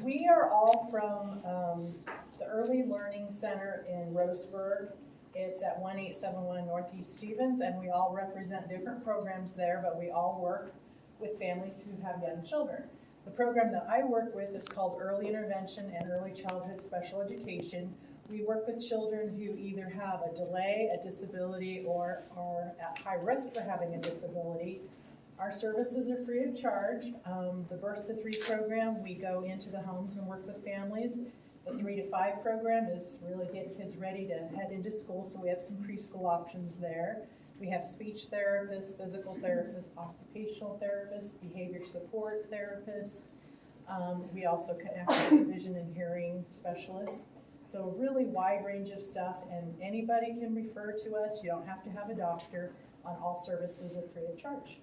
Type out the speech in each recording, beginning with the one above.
We are all from the Early Learning Center in Roseburg. It's at 1871 Northeast Stevens, and we all represent different programs there, but we all work with families who have young children. The program that I work with is called Early Intervention and Early Childhood Special Education. We work with children who either have a delay, a disability, or are at high risk for having a disability. Our services are free of charge. The Birth to 3 program, we go into the homes and work with families. The 3 to 5 program is really getting kids ready to head into school, so we have some preschool options there. We have speech therapists, physical therapists, occupational therapists, behavior support therapists. We also can access vision and hearing specialists. So a really wide range of stuff, and anybody can refer to us. You don't have to have a doctor. On all services are free of charge.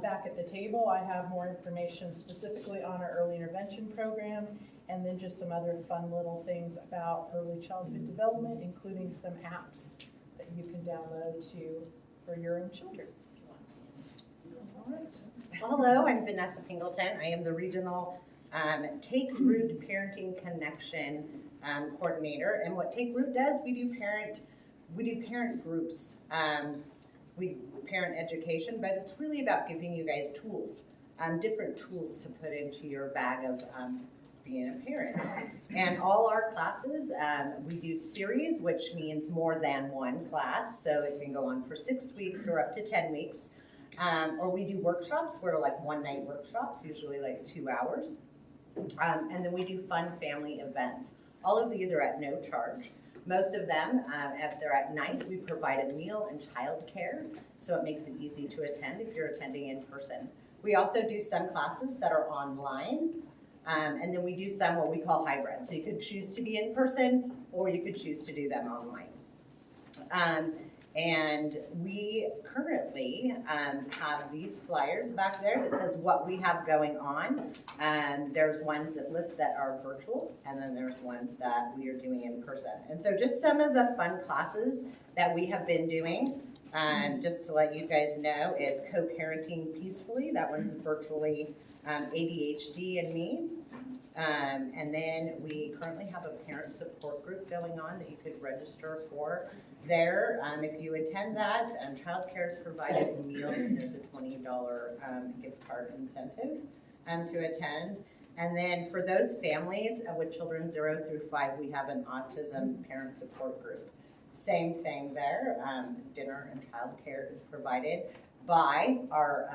Back at the table, I have more information specifically on our early intervention program, and then just some other fun little things about early childhood development, including some apps that you can download for your own children. All right. Well, hello, I'm Vanessa Pingleton. I am the regional Take Root Parenting Connection coordinator. And what Take Root does, we do parent groups. We parent education, but it's really about giving you guys tools, different tools to put into your bag of being a parent. And all our classes, we do series, which means more than one class. So it can go on for 6 weeks or up to 10 weeks. Or we do workshops, where like one-night workshops, usually like 2 hours. And then we do fun family events. All of these are at no charge. Most of them, if they're at night, we provide a meal and childcare, so it makes it easy to attend if you're attending in person. We also do some classes that are online, and then we do some what we call hybrid. So you could choose to be in person, or you could choose to do them online. And we currently have these flyers back there that says what we have going on. There's ones that list that are virtual, and then there's ones that we are doing in person. And so just some of the fun classes that we have been doing, just to let you guys know, is Co-Parenting Peacefully. That one's virtually ADHD and me. And then we currently have a parent support group going on that you could register for there. If you attend that, childcare is provided, a meal, and there's a $20 gift card incentive to attend. And then for those families with children 0 through 5, we have an autism parent support group. Same thing there. Dinner and childcare is provided by our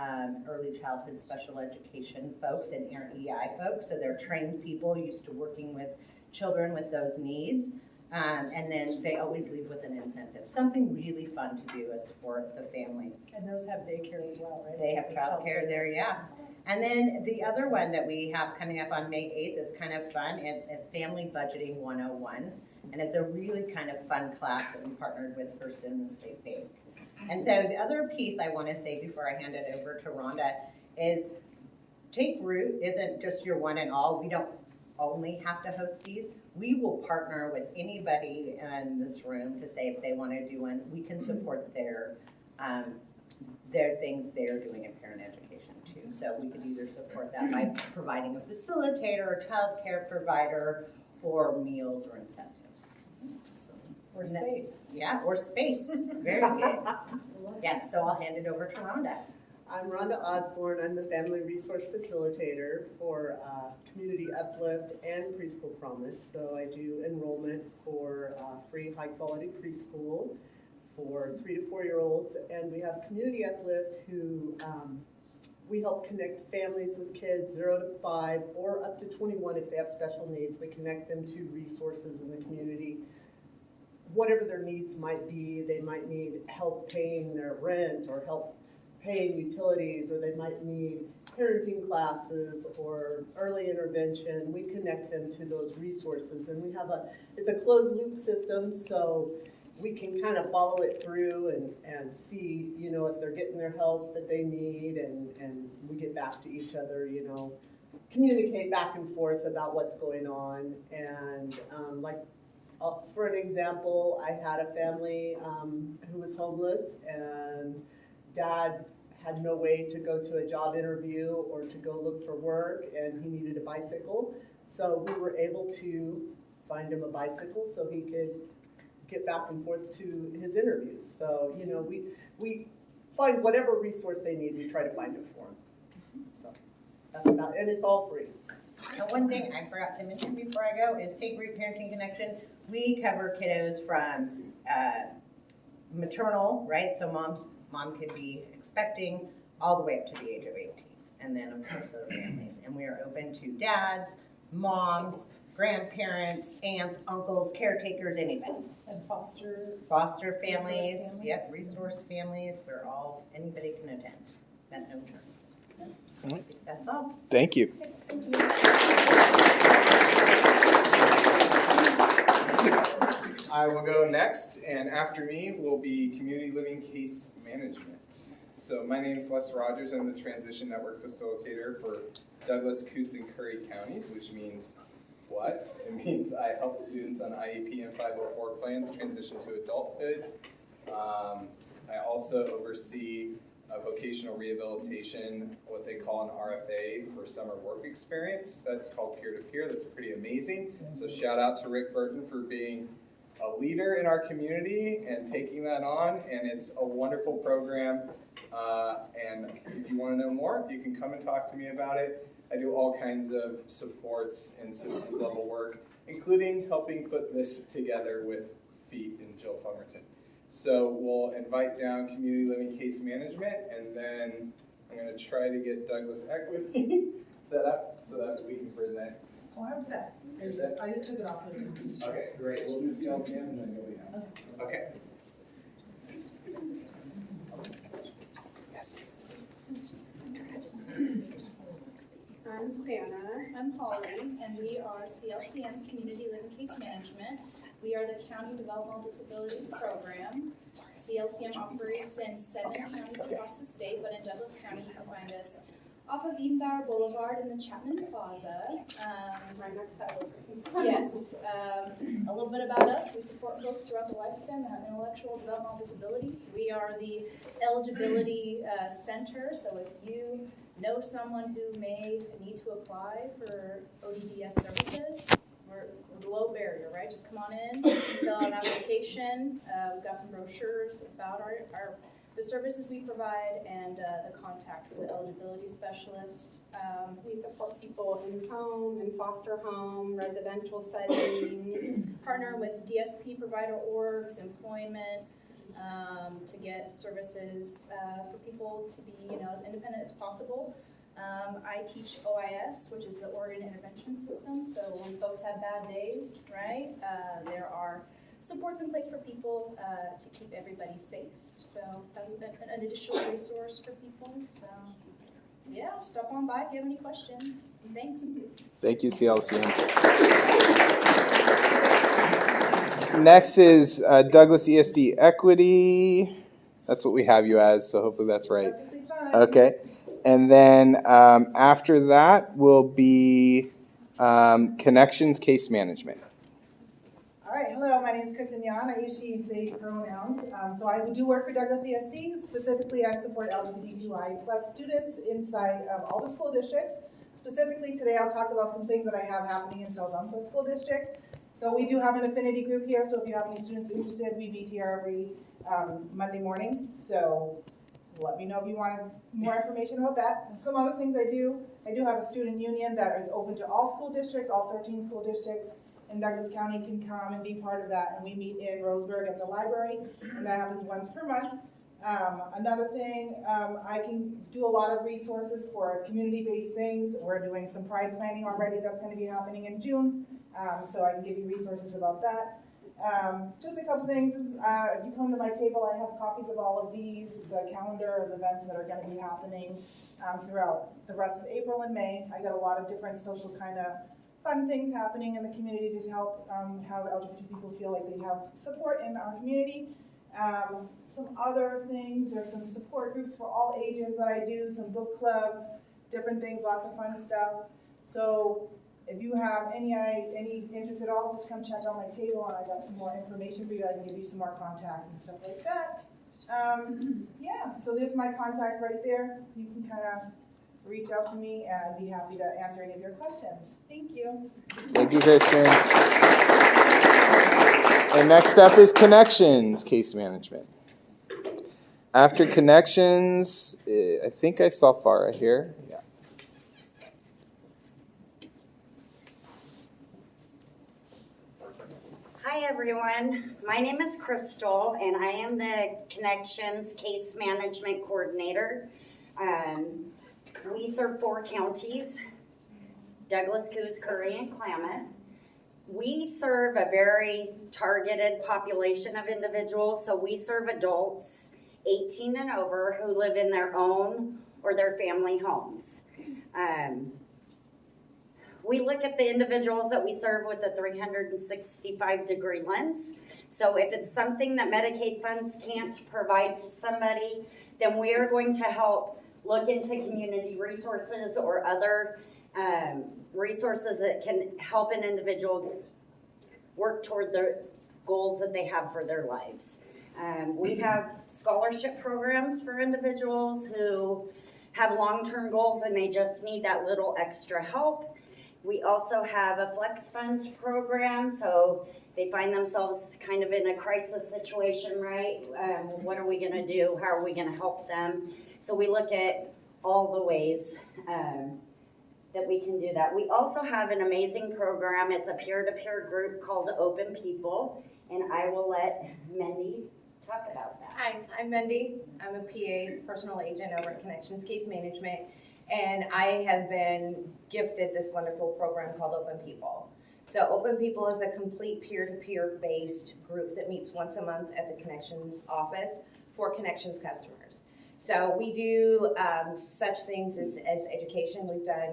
early childhood special education folks and our EI folks. So they're trained people used to working with children with those needs. And then they always leave with an incentive, something really fun to do as for the family. And those have daycare as well, right? They have childcare there, yeah. And then the other one that we have coming up on May 8th that's kind of fun, it's a Family Budgeting 101. And it's a really kind of fun class that we partnered with First in the State Bank. And so the other piece I want to say before I hand it over to Rhonda is Take Root isn't just your one and all. We don't only have to host these. We will partner with anybody in this room to say if they want to do one, we can support their things they're doing in parent education too. So we could either support that by providing a facilitator, a child care provider, or meals or incentives. Or space. Yeah, or space. Very good. Yes, so I'll hand it over to Rhonda. I'm Rhonda Osborne. I'm the Family Resource Facilitator for Community Uplift and Preschool Promise. So I do enrollment for free high-quality preschool for 3 to 4-year-olds. And we have Community Uplift who we help connect families with kids 0 to 5 or up to 21 if they have special needs. We connect them to resources in the community. Whatever their needs might be, they might need help paying their rent or help paying utilities, or they might need parenting classes or early intervention. We connect them to those resources, and we have it's a closed loop system, so we can kind of follow it through and see, you know, if they're getting their help that they need, and we get back to each other, you know, communicate back and forth about what's going on. And for an example, I had a family who was homeless, and dad had no way to go to a job interview or to go look for work, and he needed a bicycle. So we were able to find him a bicycle so he could get back and forth to his interviews. So, you know, we find whatever resource they need, we try to find it for them. So that's about, and it's all free. Now, one thing I forgot to mention before I go is Take Root Parenting Connection. We cover kiddos from maternal, right? So mom could be expecting all the way up to the age of 18. And then of course their families. And we are open to dads, moms, grandparents, aunts, uncles, caretakers, anybody. And foster Families, families. yep, resource families, we're all, anybody can attend at no charge. I think that's all. Thank you. I will go next, and after me will be Community Living Case Management. So my name is Les Rogers. I'm the Transition Network Facilitator for Douglas, Coos, and Curry counties, which means what? It means I help students on IEP and 504 plans transition to adulthood. I also oversee vocational rehabilitation, what they call an RFA for summer work experience. That's called peer-to-peer. That's pretty amazing. So shout out to Rick Burton for being a leader in our community and taking that on. And it's a wonderful program. And if you want to know more, you can come and talk to me about it. I do all kinds of supports and systems level work, including helping put this together with Feet and Jill Fumerton. So we'll invite down Community Living Case Management, and then I'm going to try to get Douglas Equity set up so that we can present. Oh, I was that. I just took it off. So Okay, great. We'll do CLCM and then you'll be done. Okay. I'm Hannah. I'm Holly, and we are CLCM, Community Living Case Management. We are the County Developmental Disabilities Program. CLCM operates in 7 counties across the state, but in Douglas County, you can find us off of Edenbauer Boulevard in the Chapman Plaza. Right next to that. Yes. A little bit about us. We support folks throughout the lifespan that have intellectual and developmental disabilities. We are the eligibility center, so if you know someone who may need to apply for ODDS services, we're low barrier, right? Just come on in, fill out an application. We've got some brochures about the services we provide and the contact for the eligibility specialist. We support people in home, in foster home, residential settings. Partner with DSP provider orgs, employment, to get services for people to be, as independent as possible. I teach OIS, which is the Oregon Intervention System. So when folks have bad days, right, there are supports in place for people to keep everybody safe. So that's an additional resource for people. So yeah, stop on by if you have any questions. Thanks. Thank you, CLCM. Next is Douglas ESD Equity. That's what we have you as, so hopefully that's right. Perfectly fine. Okay. And then after that will be Connections Case Management. all right, hello, my name is Kristen Yan. I use she, they pronouns. So I do work for Douglas ESD. Specifically, I support LGBTQI plus students inside of all the school districts. Specifically today, I'll talk about some things that I have happening in South Umpqua School District. So we do have an affinity group here, so if you have any students interested, we meet here every Monday morning. So let me know if you want more information about that. And some other things I do have a student union that is open to all school districts, all 13 school districts in Douglas County can come and be part of that. And we meet in Roseburg at the library, and that happens once per month. Another thing, I can do a lot of resources for community-based things. We're doing some pride planning already that's going to be happening in June, so I can give you resources about that. Just a couple things, if you come to my table, I have copies of all of these, the calendar of events that are going to be happening throughout the rest of April and May. I got a lot of different social kind of fun things happening in the community to help have LGBT people feel like they have support in our community. Some other things, there's some support groups for all ages that I do, some book clubs, different things, lots of fun stuff. So if you have any interest at all, just come check out my table, and I got some more information for you. I can give you some more contact and stuff like that. Yeah, so there's my contact right there. You can kind of reach out to me and I'd be happy to answer any of your questions. Thank you. Thank you, Kristen. And next up is Connections Case Management. After Connections, I think I saw Farah here. Yeah. Hi everyone, my name is Crystal and I am the Connections Case Management Coordinator. We serve 4 counties, Douglas, Coos, Curry, and Klamath. We serve a very targeted population of individuals, so we serve adults 18 and over who live in their own or their family homes. We look at the individuals that we serve with a 365-degree lens. So if it's something that Medicaid funds can't provide to somebody, then we are going to help look into community resources or other resources that can help an individual work toward the goals that they have for their lives. We have scholarship programs for individuals who have long-term goals and they just need that little extra help. We also have a flex funds program, so they find themselves kind of in a crisis situation, right? What are we going to do? How are we going to help them? So we look at all the ways that we can do that. We also have an amazing program. It's a peer-to-peer group called Open People, and I will let Mindy talk about that. Hi, I'm Mindy. I'm a PA, personal agent over at Connections Case Management, and I have been gifted this wonderful program called Open People. So Open People is a complete peer-to-peer based group that meets once a month at the Connections office for Connections customers. So we do such things as education.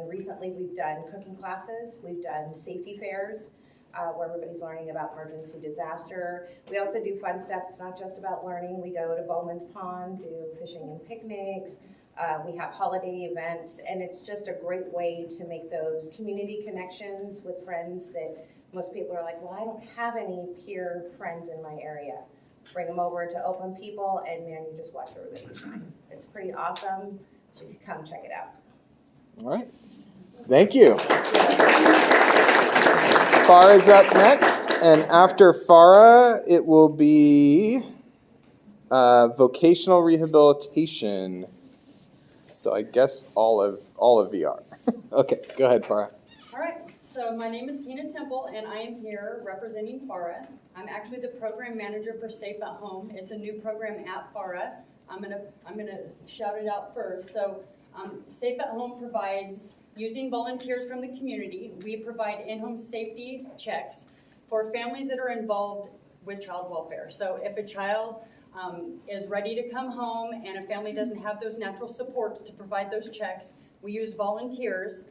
Recently we've done cooking classes, we've done safety fairs, where everybody's learning about emergency disaster. We also do fun stuff. It's not just about learning. We go to Bowman's Pond, do fishing and picnics. We have holiday events, and it's just a great way to make those community connections with friends that most people are like, well, I don't have any peer friends in my area. Bring them over to Open People, and man, you just watch everybody shine. It's pretty awesome. You should come check it out. All right. Thank you. Farah's up next, and after Farah, it will be vocational rehabilitation. So I guess all of VR. Okay, go ahead, Farah. All right, so my name is Tina Temple, and I am here representing FARA. I'm actually the program manager for Safe at Home. It's a new program at FARA. I'm gonna shout it out first. So Safe at Home provides, using volunteers from the community, we provide in-home safety checks for families that are involved with child welfare. So if a child is ready to come home and a family doesn't have those natural supports to provide those checks, we use volunteers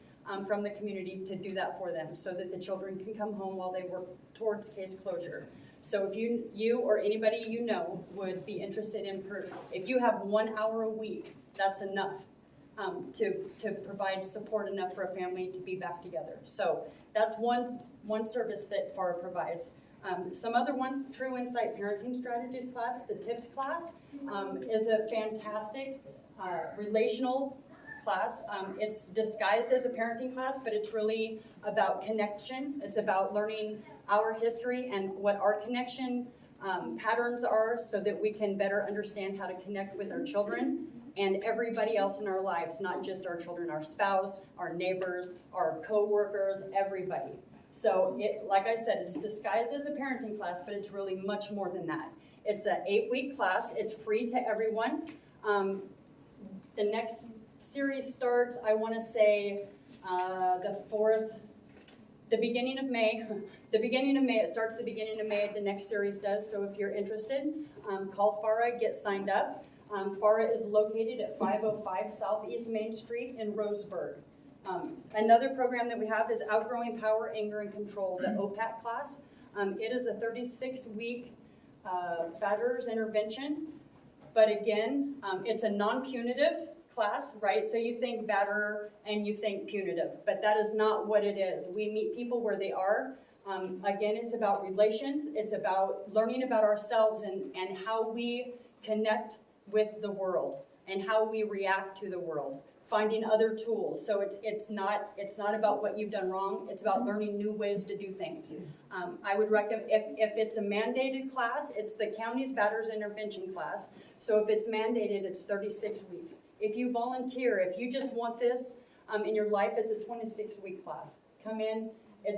from the community to do that for them so that the children can come home while they work towards case closure. So if you or anybody you know would be interested in, if you have 1 hour a week, that's enough to provide support enough for a family to be back together. So that's one service that FARA provides. Some other ones, True Insight Parenting Strategies class, the TIPS class, is a fantastic relational class. It's disguised as a parenting class, but it's really about connection. It's about learning our history and what our connection patterns are so that we can better understand how to connect with our children and everybody else in our lives, not just our children, our spouse, our neighbors, our co-workers, everybody. So like I said, it's disguised as a parenting class, but it's really much more than that. It's an 8-week class. It's free to everyone. The next series starts, I want to say, the beginning of May. The beginning of May. It starts the beginning of May. The next series does. So if you're interested, call FARA, get signed up. FARA is located at 505 Southeast Main Street in Roseburg. Another program that we have is Outgrowing Power, Anger, and Control, the OPAC class. It is a 36-week batterers intervention, but again, it's a non-punitive class, right? So you think batterer and you think punitive, but that is not what it is. We meet people where they are. Again, it's about relations. It's about learning about ourselves and how we connect with the world and how we react to the world, finding other tools. So it's not about what you've done wrong, it's about learning new ways to do things. I would recommend, if it's a mandated class, it's the county's Batters Intervention class. So if it's mandated, it's 36 weeks. If you volunteer, if you just want this in your life, it's a 26-week class. Come in,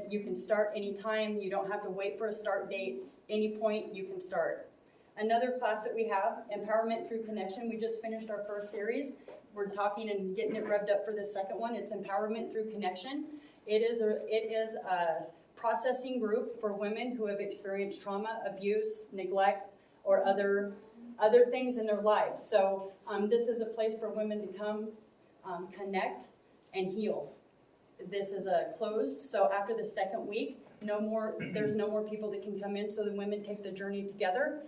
you can start anytime, you don't have to wait for a start date, any point you can start. Another class that we have, Empowerment Through Connection, we just finished our first series. We're talking and getting it revved up for the second one. It's Empowerment Through Connection. It is a processing group for women who have experienced trauma, abuse, neglect, or other things in their lives. So this is a place for women to come connect and heal. This is closed, so after the second week, there's no more people that can come in, so the women take the journey together.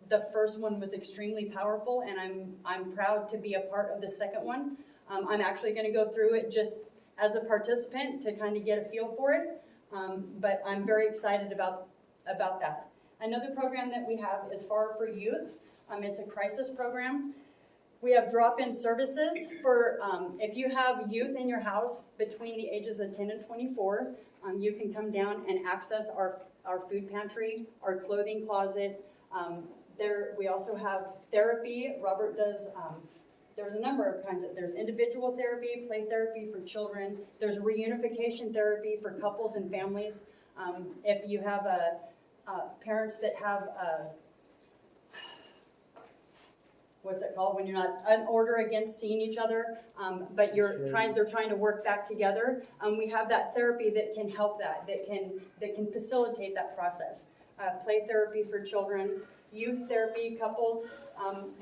The first one was extremely powerful, and I'm proud to be a part of the second one. I'm actually going to go through it just as a participant to kind of get a feel for it, but I'm very excited about that. Another program that we have is FAR for Youth. It's a crisis program. We have drop-in services for if you have youth in your house between the ages of 10 and 24, you can come down and access our food pantry, our clothing closet. We also have therapy. Robert does, there's a number of kinds. There's individual therapy, play therapy for children. There's reunification therapy for couples and families. If you have parents that have what's it called when you're not an order against seeing each other, but they're trying to work back together. We have that therapy that can help that can facilitate that process. Play therapy for children, youth therapy, couples,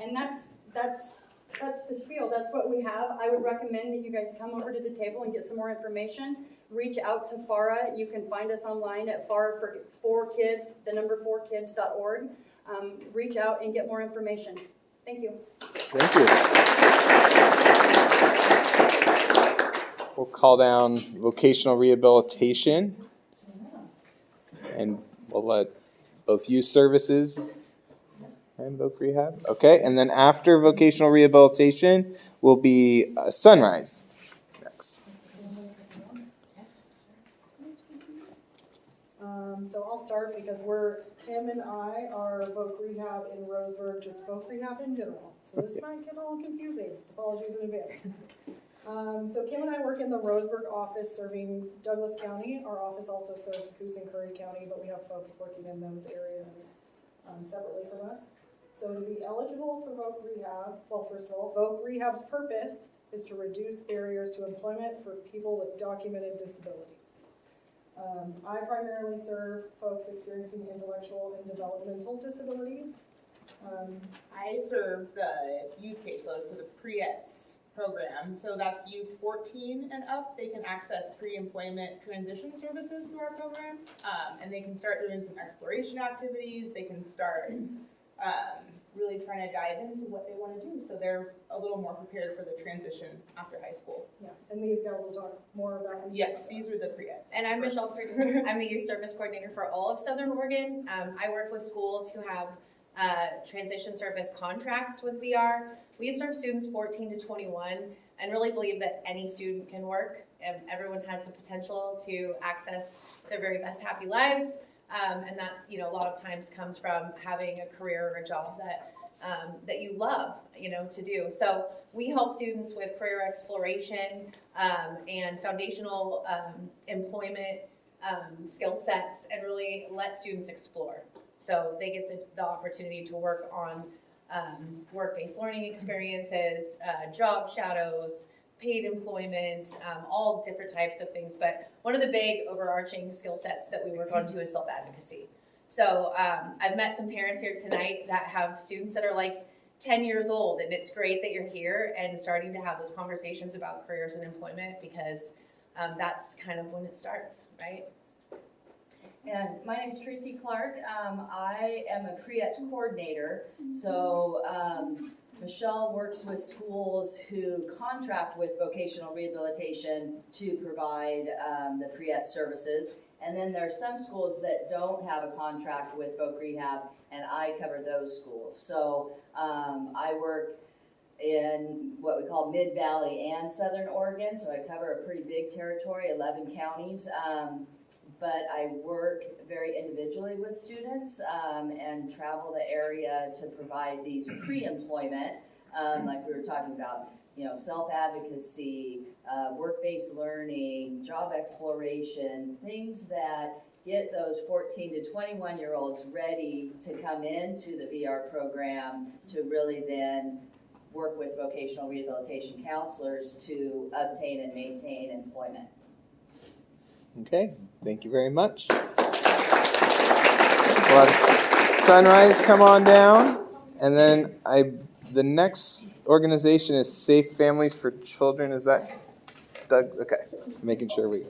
and that's the spiel. That's what we have. I would recommend that you guys come over to the table and get some more information. Reach out to FARA. You can find us online at FARA for kids, the number 4kids.org. Reach out and get more information. Thank you. Thank you. We'll call down vocational rehabilitation, and we'll let both youth services and voc rehab. Okay, and then after vocational rehabilitation will be Sunrise next. So I'll start because Kim and I are voc rehab in Roseburg, just voc rehab in general. So this might get a little confusing. Apologies in advance. So Kim and I work in the Roseburg office serving Douglas County. Our office also serves Coos and Curry County, but we have folks working in those areas separately from us. So to be eligible for voc rehab, well, first of all, voc rehab's purpose is to reduce barriers to employment for people with documented disabilities. I primarily serve folks experiencing intellectual and developmental disabilities. I serve the youth caseload, so the pre-ETS program. So that's youth 14 and up. They can access pre-employment transition services through our program, and they can start doing some exploration activities. They can start really trying to dive into what they want to do, so they're a little more prepared for the transition after high school. Yeah, and these guys will talk more about them. Yes, these are the pre-ETS. And I'm Michelle Friedman. I'm the youth service coordinator for all of Southern Oregon. I work with schools who have transition service contracts with VR. We serve students 14 to 21 and really believe that any student can work. Everyone has the potential to access their very best happy lives. And that's, a lot of times comes from having a career or a job that you love, to do. So we help students with career exploration and foundational employment skill sets, and really let students explore. So they get the opportunity to work on work-based learning experiences, job shadows, paid employment, all different types of things. But one of the big overarching skill sets that we work on too is self-advocacy. So I've met some parents here tonight that have students that are like 10 years old, and it's great that you're here and starting to have those conversations about careers and employment, because that's kind of when it starts, right? And my name is Tracy Clark. I am a pre-ETS coordinator. So Michelle works with schools who contract with vocational rehabilitation to provide the pre-ETS services. And then there's some schools that don't have a contract with Voc Rehab, and I cover those schools. So I work in what we call Mid-Valley and Southern Oregon, so I cover a pretty big territory, 11 counties. But I work very individually with students and travel the area to provide these pre-employment, like we were talking about, self-advocacy, work-based learning, job exploration, things that get those 14 to 21-year-olds ready to come into the VR program to really then work with vocational rehabilitation counselors to obtain and maintain employment. Okay, thank you very much. Sunrise, come on down. And then the next organization is Safe Families for Children. Is that Doug? Okay, making sure we.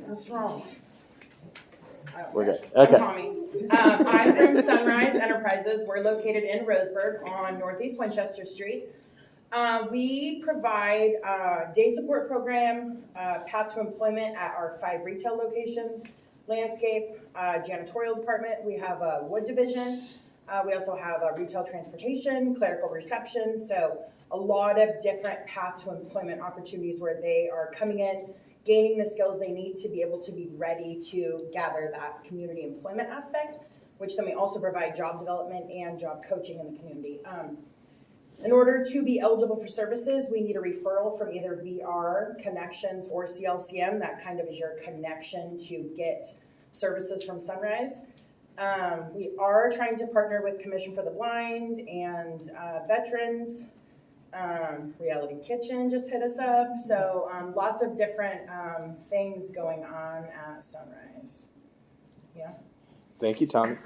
What's wrong? We're good. Okay. I'm Tommy. I'm from Sunrise Enterprises. We're located in Roseburg on Northeast Winchester Street. We provide day support program, path to employment at our 5 retail locations, landscape, janitorial department. We have a wood division. We also have a retail transportation, clerical reception. So a lot of different path to employment opportunities where they are coming in, gaining the skills they need to be able to be ready to gather that community employment aspect, which then we also provide job development and job coaching in the community. In order to be eligible for services, we need a referral from either VR, Connections, or CLCM. That kind of is your connection to get services from Sunrise. We are trying to partner with Commission for the Blind and veterans. Reality Kitchen just hit us up. So lots of different things going on at Sunrise. Yeah. Thank you, Tommy.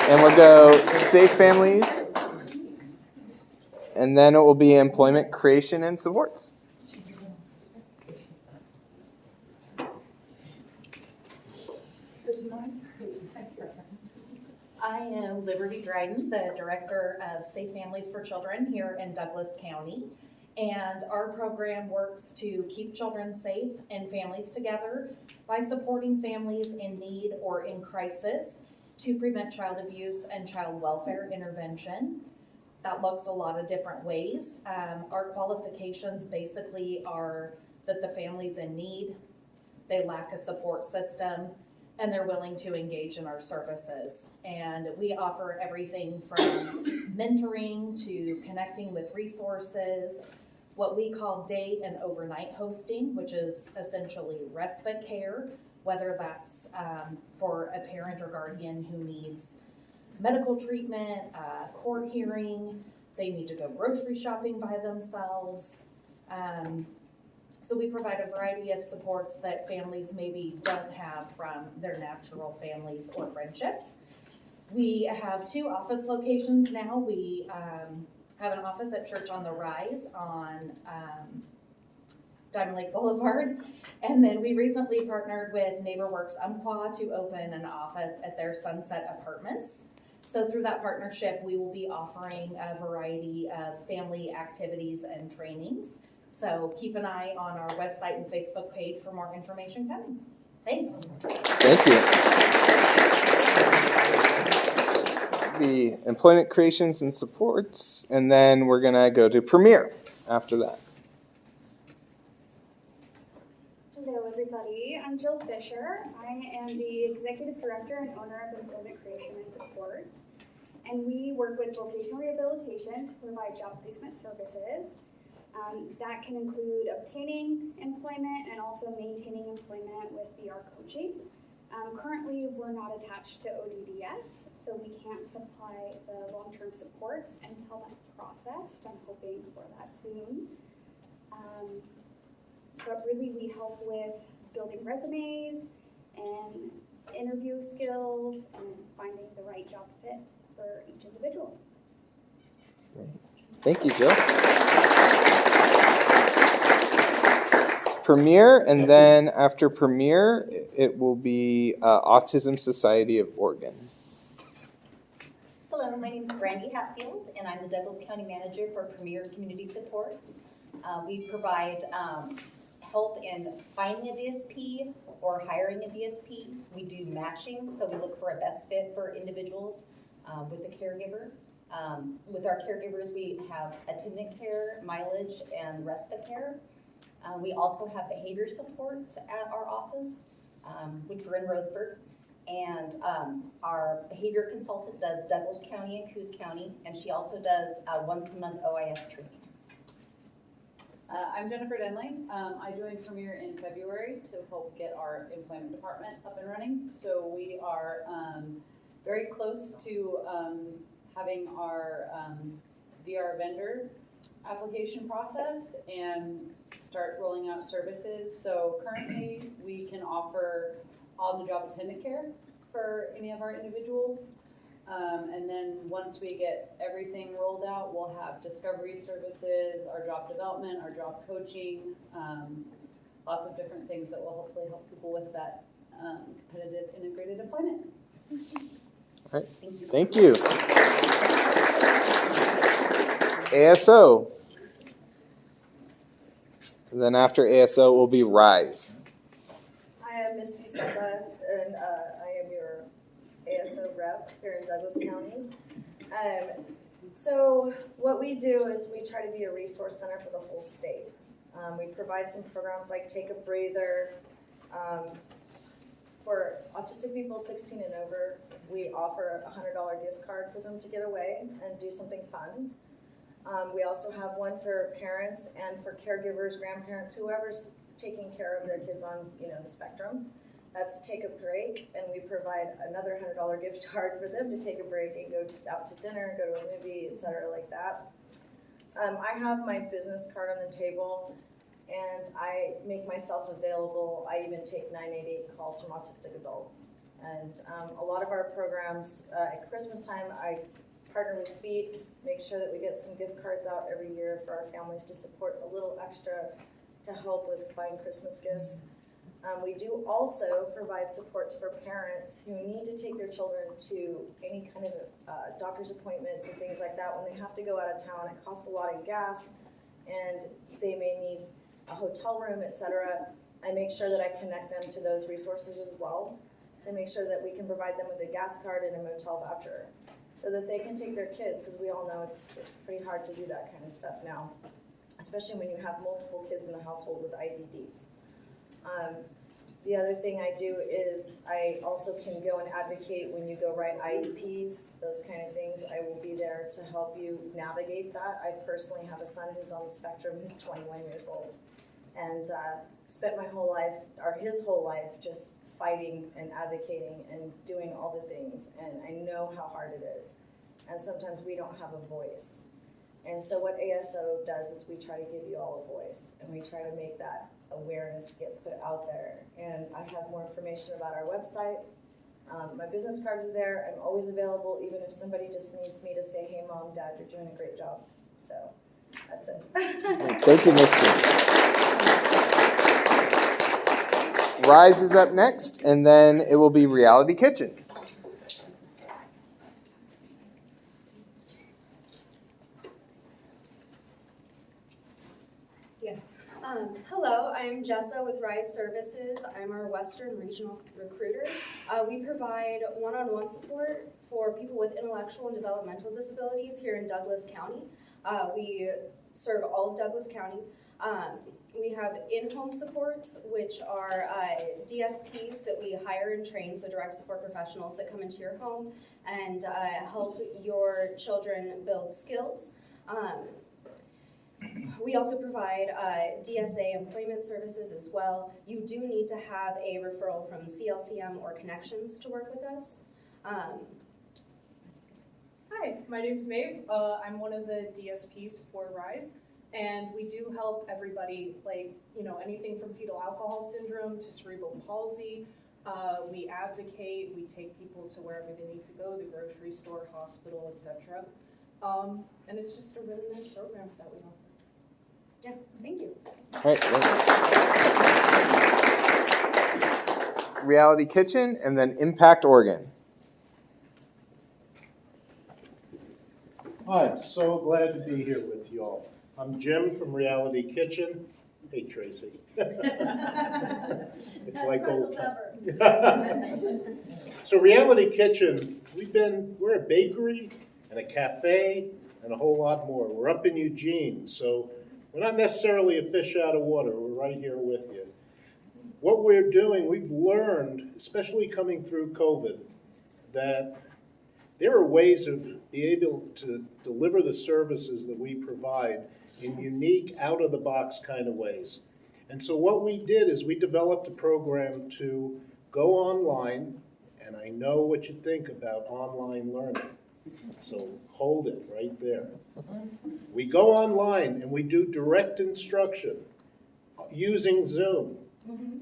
And we'll go Safe Families. And then it will be Employment Creation and Supports. I am Liberty Dryden, the Director of Safe Families for Children here in Douglas County. And our program works to keep children safe and families together by supporting families in need or in crisis to prevent child abuse and child welfare intervention. That looks a lot of different ways. Our qualifications basically are that the family's in need, they lack a support system, and they're willing to engage in our services. And we offer everything from mentoring to connecting with resources, what we call day and overnight hosting, which is essentially respite care, whether that's for a parent or guardian who needs medical treatment, court hearing, they need to go grocery shopping by themselves. So we provide a variety of supports that families maybe don't have from their natural families or friendships. We have 2 office locations now. We have an office at Church on the Rise on Diamond Lake Boulevard. And then we recently partnered with NeighborWorks Umpqua to open an office at their Sunset Apartments. So through that partnership, we will be offering a variety of family activities and trainings. So keep an eye on our website and Facebook page for more information coming. Thanks. Thank you. The Employment Creations and Supports, and then we're going to go to Premier after that. Hello everybody, I'm Jill Fisher. I am the Executive Director and owner of Employment Creation and Supports. And we work with vocational rehabilitation to provide job placement services. That can include obtaining employment and also maintaining employment with VR coaching. Currently, we're not attached to ODDS, so we can't supply the long-term supports until that's processed. I'm hoping for that soon. But really, we help with building resumes and interview skills and finding the right job fit for each individual. Great. Thank you, Jill. Premier, and then after Premier, it will be Autism Society of Oregon. Hello, my name is Brandy Hatfield, and I'm the Douglas County Manager for Premier Community Supports. We provide help in finding a DSP or hiring a DSP. We do matching, so we look for a best fit for individuals with the caregiver. With our caregivers, we have attendant care, mileage, and respite care. We also have behavior supports at our office, which we're in Roseburg. And our behavior consultant does Douglas County and Coos County, and she also does once a month OIS training. I'm Jennifer Denley. I joined Premier in February to help get our employment department up and running. So we are very close to having our VR vendor application processed and start rolling out services. So currently we can offer on-the-job attendant care for any of our individuals. And then once we get everything rolled out, we'll have discovery services, our job development, our job coaching, lots of different things that will hopefully help people with that competitive integrated employment. All right. Thank you. ASO. And then after ASO will be RISE. I am Misty Seba, and I am your ASO rep here in Douglas County. So what we do is we try to be a resource center for the whole state. We provide some programs like Take a Breather. For autistic people 16 and over, we offer a $100 gift card for them to get away and do something fun. We also have one for parents and for caregivers, grandparents, whoever's taking care of their kids on, the spectrum. That's Take a Break, and we provide another $100 gift card for them to take a break and go out to dinner, go to a movie, etc. like that. I have my business card on the table, and I make myself available. I even take 988 calls from autistic adults. And a lot of our programs, at Christmas time, I partner with Feed, make sure that we get some gift cards out every year for our families to support a little extra to help with buying Christmas gifts. We do also provide supports for parents who need to take their children to any kind of doctor's appointments and things like that. When they have to go out of town, it costs a lot of gas, and they may need a hotel room, etc. I make sure that I connect them to those resources as well to make sure that we can provide them with a gas card and a motel voucher so that they can take their kids, because we all know it's pretty hard to do that kind of stuff now, especially when you have multiple kids in the household with IDDs. The other thing I do is I also can go and advocate when you go write IEPs, those kind of things. I will be there to help you navigate that. I personally have a son who's on the spectrum, who's 21 years old, and spent my whole life, or his whole life, just fighting and advocating and doing all the things, and I know how hard it is. And sometimes we don't have a voice. And so what ASO does is we try to give you all a voice, and we try to make that awareness get put out there. And I have more information about our website. My business cards are there. I'm always available, even if somebody just needs me to say, hey, Mom, Dad, you're doing a great job. So that's it. Thank you, Misty. RISE is up next, and then it will be Reality Kitchen. Hello, I'm Jessa with Rise Services. I'm our Western Regional Recruiter. We provide one-on-one support for people with intellectual and developmental disabilities here in Douglas County. We serve all of Douglas County. We have in-home supports, which are DSPs that we hire and train, so direct support professionals that come into your home and help your children build skills. We also provide DSA employment services as well. You do need to have a referral from CLCM or Connections to work with us. Hi, my name's Maeve. I'm one of the DSPs for RISE, and we do help everybody, like, anything from fetal alcohol syndrome to cerebral palsy. We advocate, we take people to wherever they need to go, the grocery store, hospital, etc. And it's just a really nice program that we offer. Yeah, thank you. All right, thanks. Reality Kitchen, and then Impact Oregon. I'm so glad to be here with you all. I'm Jim from Reality Kitchen. Hey, Tracy. It's like old times. So Reality Kitchen, we're a bakery and a cafe and a whole lot more. We're up in Eugene, so we're not necessarily a fish out of water. We're right here with you. What we're doing, we've learned, especially coming through COVID, that there are ways of being able to deliver the services that we provide in unique, out-of-the-box kind of ways. And so what we did is we developed a program to go online, and I know what you think about online learning. So hold it right there. We go online and we do direct instruction using Zoom,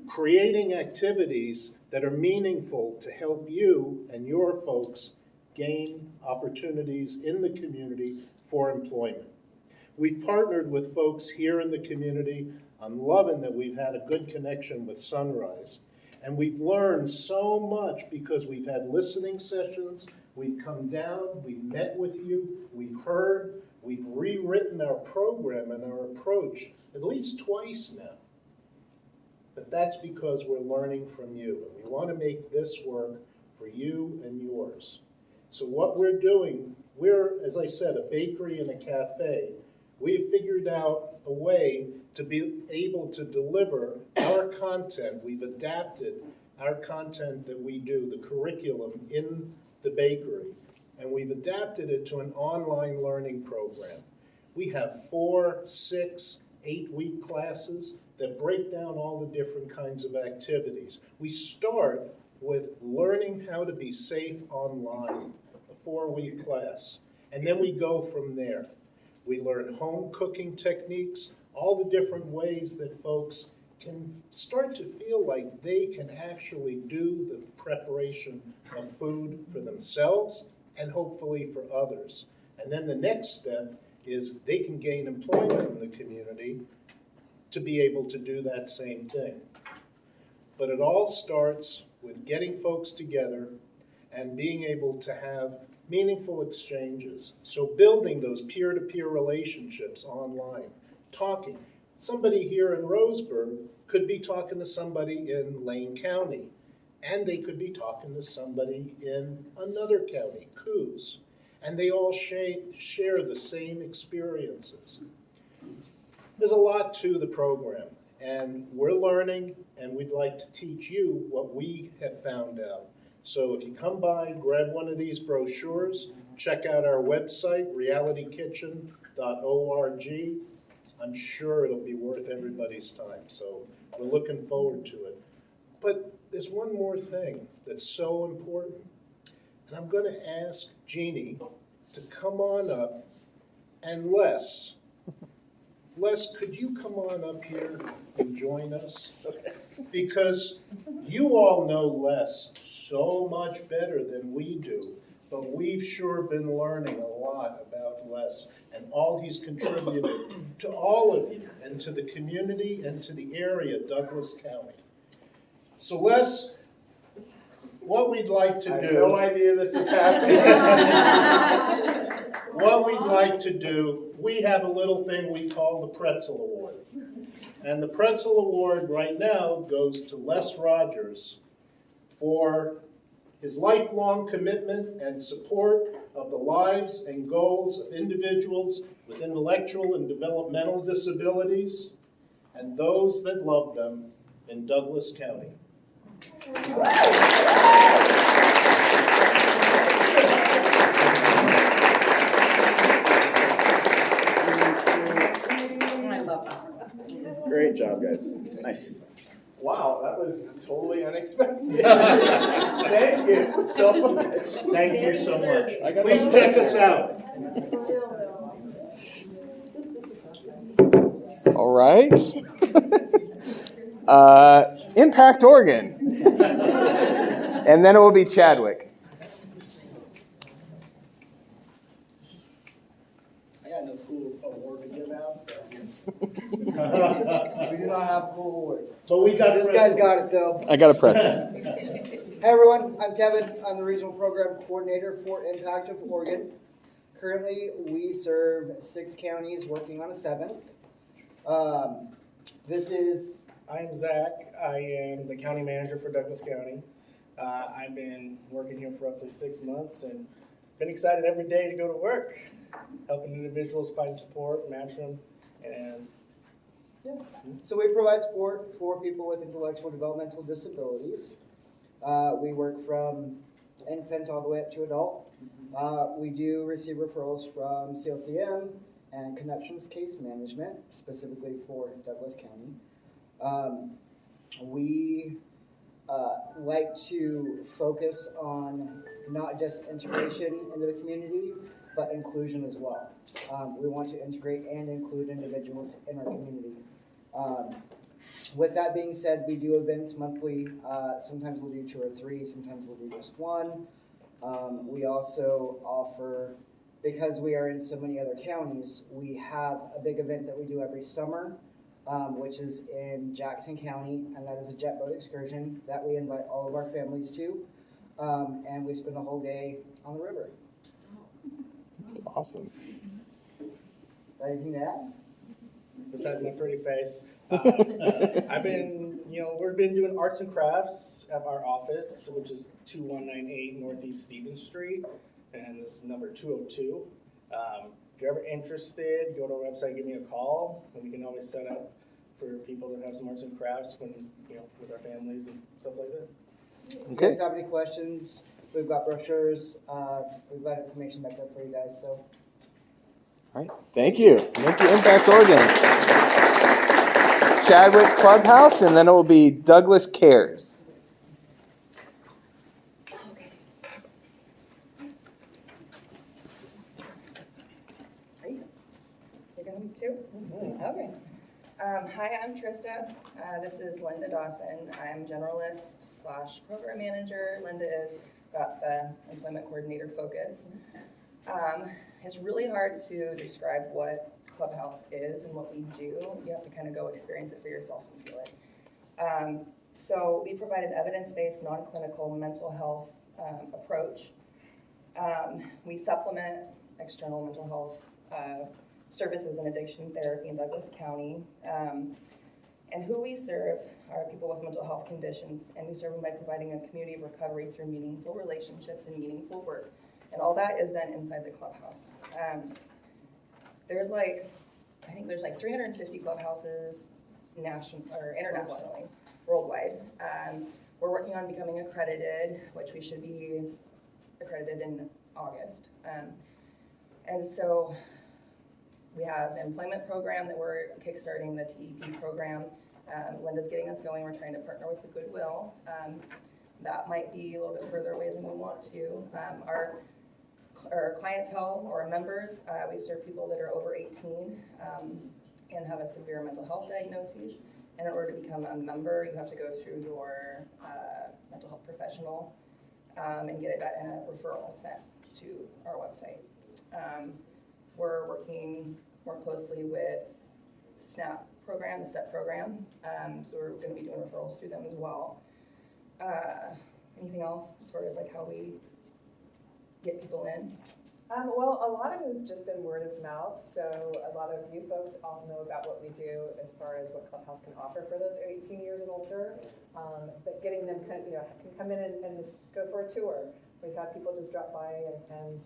creating activities that are meaningful to help you and your folks gain opportunities in the community for employment. We've partnered with folks here in the community. I'm loving that we've had a good connection with Sunrise. And we've learned so much because we've had listening sessions, we've come down, we've met with you, we've heard, we've rewritten our program and our approach at least twice now. But that's because we're learning from you, and we want to make this work for you and yours. So what we're doing, we're, as I said, a bakery and a cafe. We've figured out a way to be able to deliver our content. We've adapted our content that we do, the curriculum in the bakery, and we've adapted it to an online learning program. We have 4, 6, 8-week classes that break down all the different kinds of activities. We start with learning how to be safe online, a 4-week class, and then we go from there. We learn home cooking techniques, all the different ways that folks can start to feel like they can actually do the preparation of food for themselves and hopefully for others. And then the next step is they can gain employment in the community to be able to do that same thing. But it all starts with getting folks together and being able to have meaningful exchanges. So building those peer-to-peer relationships online, talking. Somebody here in Roseburg could be talking to somebody in Lane County, and they could be talking to somebody in another county, Coos, and they all share the same experiences. There's a lot to the program, and we're learning, and we'd like to teach you what we have found out. So if you come by, grab one of these brochures, check out our website, realitykitchen.org. I'm sure it'll be worth everybody's time, so we're looking forward to it. But there's one more thing that's so important, and I'm going to ask Jeannie to come on up, and Les, could you come on up here and join us? Because you all know Les so much better than we do, but we've sure been learning a lot about Les and all he's contributed to all of you and to the community and to the area, Douglas County. So Les, what we'd like to do... I have no idea this is happening. What we'd like to do, we have a little thing we call the Pretzel Award. And the Pretzel Award right now goes to Les Rogers for his lifelong commitment and support of the lives and goals of individuals with intellectual and developmental disabilities and those that love them in Douglas County. Great job, guys. Nice. Wow, that was totally unexpected. Thank you so much. Thank you so much. Please check us out. All right. Impact Oregon. And then it will be Chadwick. I got no cool award to give out. So. We do not have a full award. But we got this guy's got it though. I got a pretzel. Hey everyone, I'm Kevin. I'm the Regional Program Coordinator for Impact of Oregon. Currently, we serve 6 counties, working on a 7th. I'm Zach. I am the county manager for Douglas County. I've been working here for roughly 6 months and been excited every day to go to work, helping individuals find support, match them, and So we provide support for people with intellectual developmental disabilities. We work from infant all the way up to adult. We do receive referrals from CLCM and Connections Case Management, specifically for Douglas County. We like to focus on not just integration into the community, but inclusion as well. We want to integrate and include individuals in our community. With that being said, we do events monthly. Sometimes we'll do 2 or 3, sometimes we'll do just 1. We also offer, because we are in so many other counties, we have a big event that we do every summer, which is in Jackson County, and that is a jet boat excursion that we invite all of our families to, and we spend a whole day on the river. That's awesome. Anything to add? besides my pretty face. We've been doing arts and crafts at our office, which is 2198 Northeast Stevens Street, and this is number 202. If you're ever interested, go to our website, give me a call, and we can always set up for people to have some arts and crafts when, with our families and stuff like that. If you guys have any questions, we've got brochures, we've got information back there for you guys, so. All right, thank you. Thank you, Impact Oregon. Chadwick Clubhouse, and then it will be Douglas Cares. Okay. Hi, I'm Trista. This is Linda Dawson. I'm generalist / program manager. Linda is got the employment coordinator focus. It's really hard to describe what Clubhouse is and what we do. You have to kind of go experience it for yourself and feel it. So we provide an evidence-based, non-clinical mental health approach. We supplement external mental health services and addiction therapy in Douglas County. And who we serve are people with mental health conditions, and we serve them by providing a community of recovery through meaningful relationships and meaningful work. And all that is done inside the clubhouse. There's I think there's 350 clubhouses internationally, worldwide. We're working on becoming accredited, which we should be accredited in August. And so we have an employment program that we're kickstarting, the TEP program. Linda's getting us going. We're trying to partner with the Goodwill. That might be a little bit further away than we want to. Our clientele or members, we serve people that are over 18 and have a severe mental health diagnosis. And in order to become a member, you have to go through your mental health professional and get it in a referral sent to our website. We're working more closely with SNAP program, the STEP program. So we're going to be doing referrals through them as well. Anything else as far as how we get people in? Well, a lot of it has just been word of mouth. So a lot of you folks all know about what we do as far as what Clubhouse can offer for those 18 years and older. But getting them can come in and just go for a tour. We've had people just drop by and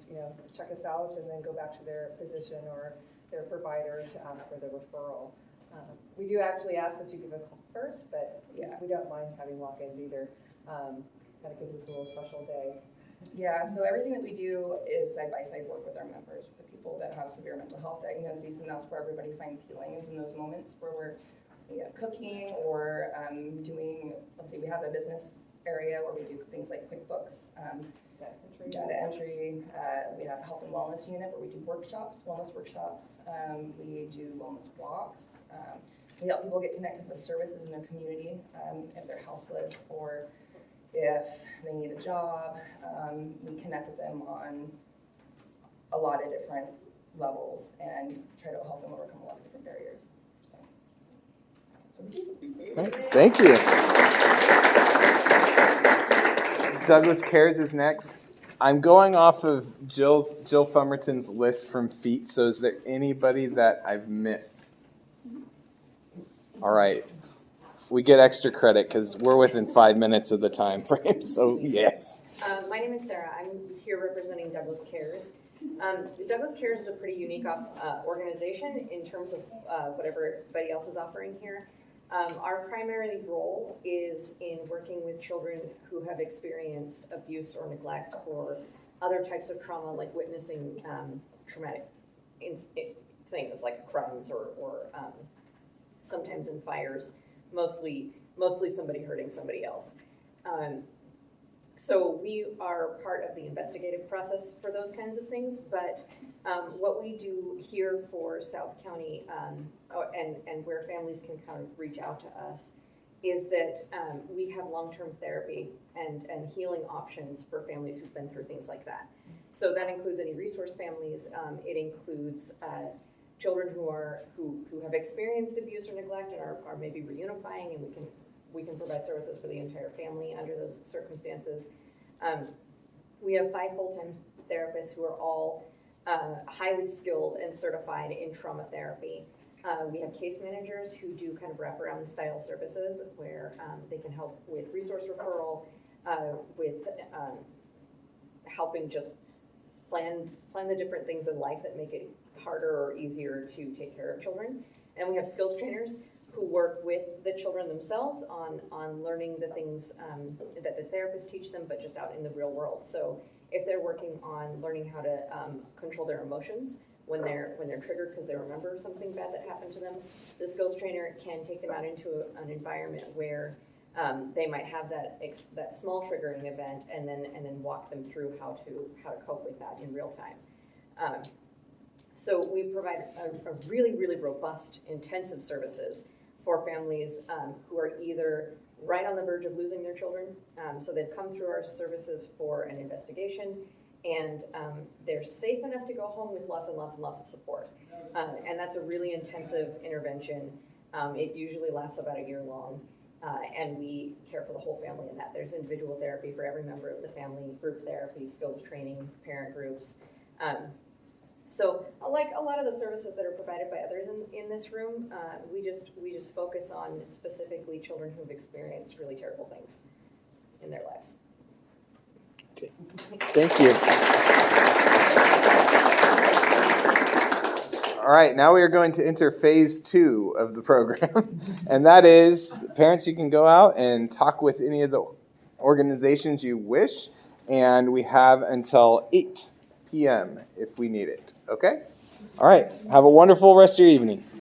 check us out and then go back to their physician or their provider to ask for the referral. We do actually ask that you give a call first, but yeah, we don't mind having walk-ins either. Kind of gives us a little special day. Yeah, so everything that we do is side-by-side work with our members, with the people that have severe mental health diagnoses, and that's where everybody finds healing is in those moments where we're cooking or doing, we have a business area where we do things like QuickBooks, data entry. We have a health and wellness unit where we do wellness workshops. We do wellness walks. We help people get connected with services in their community if they're houseless or if they need a job. We connect with them on a lot of different levels and try to help them overcome a lot of different barriers. Right, thank you. Douglas Cares is next. I'm going off of Jill Fumerton's list from feet, so is there anybody that I've missed? All right. We get extra credit because we're within 5 minutes of the time frame, so yes. My name is Sarah. I'm here representing Douglas Cares. Douglas Cares is a pretty unique organization in terms of what everybody else is offering here. Our primary role is in working with children who have experienced abuse or neglect or other types of trauma, like witnessing traumatic things like crimes or sometimes in fires, mostly somebody hurting somebody else. So we are part of the investigative process for those kinds of things, but what we do here for South County and where families can kind of reach out to us is that we have long-term therapy and healing options for families who've been through things like that. So that includes any resource families. It includes children who have experienced abuse or neglect and are maybe reunifying, and we can provide services for the entire family under those circumstances. We have 5 full-time therapists who are all highly skilled and certified in trauma therapy. We have case managers who do kind of wraparound style services where they can help with resource referral, with helping just plan the different things in life that make it harder or easier to take care of children. And we have skills trainers who work with the children themselves on learning the things that the therapists teach them, but just out in the real world. So if they're working on learning how to control their emotions when they're triggered because they remember something bad that happened to them, the skills trainer can take them out into an environment where they might have that small triggering event and then walk them through how to cope with that in real time. So we provide a really, really robust, intensive services for families who are either right on the verge of losing their children. So they've come through our services for an investigation, and they're safe enough to go home with lots and lots and lots of support. And that's a really intensive intervention. It usually lasts about a year long, and we care for the whole family in that. There's individual therapy for every member of the family, group therapy, skills training, parent groups. So like a lot of the services that are provided by others in this room, we just focus on specifically children who've experienced really terrible things in their lives. Okay. Thank you. All right, now we are going to enter phase 2 of the program, and that is parents, you can go out and talk with any of the organizations you wish, and we have until 8 p.m. if we need it. Okay? All right. Have a wonderful rest of your evening.